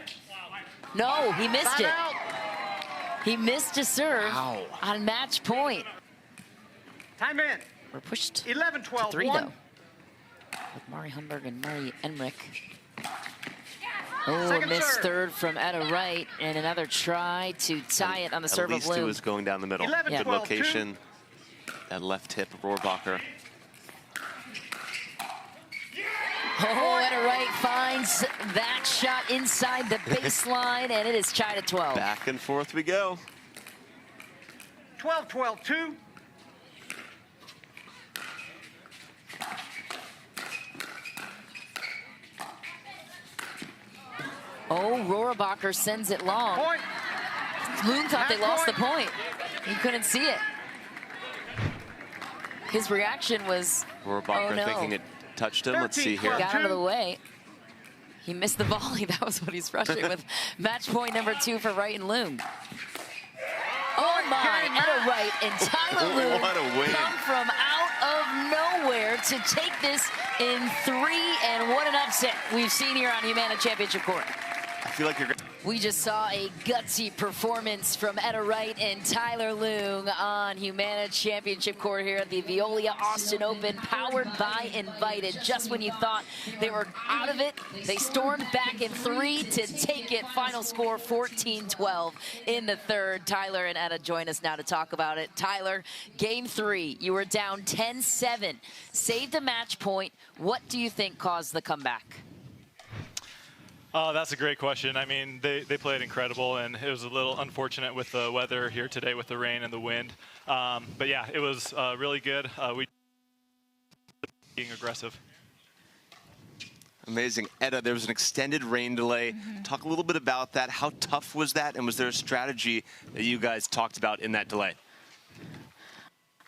[SPEAKER 1] No, he missed it. He missed a serve on match point.
[SPEAKER 3] Time in.
[SPEAKER 1] We're pushed
[SPEAKER 3] 11-12.
[SPEAKER 1] to 3 though. With Mari Humberg and Murray Emmerich. Oh, a missed third from Etta Wright, and another try to tie it on the serve of Loong.
[SPEAKER 2] At least it was going down the middle.
[SPEAKER 3] 11,
[SPEAKER 2] Good
[SPEAKER 3] 12,
[SPEAKER 2] location. That left hip of Rohrabacher.
[SPEAKER 1] Oh, Etta Wright finds that shot inside the baseline, and it is tied at 12.
[SPEAKER 2] Back and forth we go.
[SPEAKER 3] 12-12-2.
[SPEAKER 1] Oh, Rohrabacher sends it long.
[SPEAKER 3] Point.
[SPEAKER 1] Loong thought they lost the point. He couldn't see it. His reaction was
[SPEAKER 2] Rohrabacher
[SPEAKER 1] no.
[SPEAKER 2] thinking it touched him. Let's see here.
[SPEAKER 1] Got out of the way. He missed the volley. That was what he's frustrated with. Match point number 2 for Wright and Loong. Oh my, Etta Wright and Tyler Loong
[SPEAKER 2] What a win.
[SPEAKER 1] come from out of nowhere to take this in 3, and what an upset we've seen here on Humana Championship Court.
[SPEAKER 2] I feel like you're
[SPEAKER 1] We just saw a gutsy performance from Etta Wright and Tyler Loong on Humana Championship Court here at the Veolia Austin Open, powered by Invited. Just when you thought they were out of it, they stormed back in 3 to take it. Final score 14-12 in the third. Tyler and Etta join us now to talk about it. Tyler, game 3, you were down 10-7, saved a match point. What do you think caused the comeback?
[SPEAKER 4] That's a great question. I mean, they played incredible, and it was a little unfortunate with the weather here today with the rain and the wind. But yeah, it was really good. We being aggressive.
[SPEAKER 2] amazing. Etta, there was an extended rain delay. Talk a little bit about that. How tough was that, and was there a strategy that you guys talked about in that delay?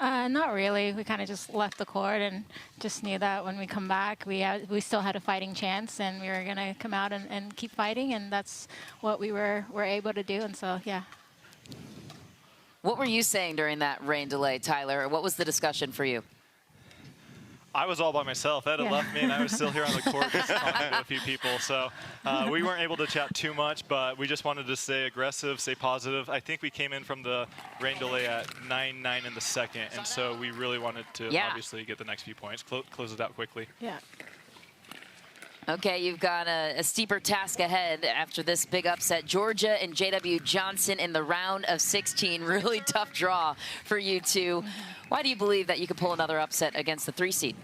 [SPEAKER 11] Not really. We kind of just left the court and just knew that when we come back, we still had a fighting chance, and we were going to come out and keep fighting, and that's what we were able to do. And so, yeah.
[SPEAKER 1] What were you saying during that rain delay, Tyler? What was the discussion for you?
[SPEAKER 4] I was all by myself. Etta left me, and I was still here on the court just talking to a few people. So we weren't able to chat too much, but we just wanted to stay aggressive, stay positive. I think we came in from the rain delay at 9-9 in the second, and so we really wanted to obviously get the next few points, close it out quickly.
[SPEAKER 11] Yeah.
[SPEAKER 1] Okay, you've got a steeper task ahead after this big upset. Georgia and JW Johnson in the round of 16. Really tough draw for you two. Why do you believe that you could pull another upset against the 3 seed?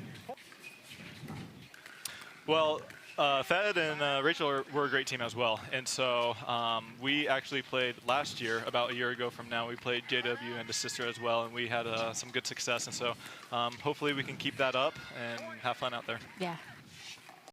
[SPEAKER 4] Well, Fed and Rachel were a great team as well. And so we actually played last year, about a year ago from now, we played JW and his sister as well, and we had some good success. And so hopefully we can keep that up and have fun out there.
[SPEAKER 11] Yeah.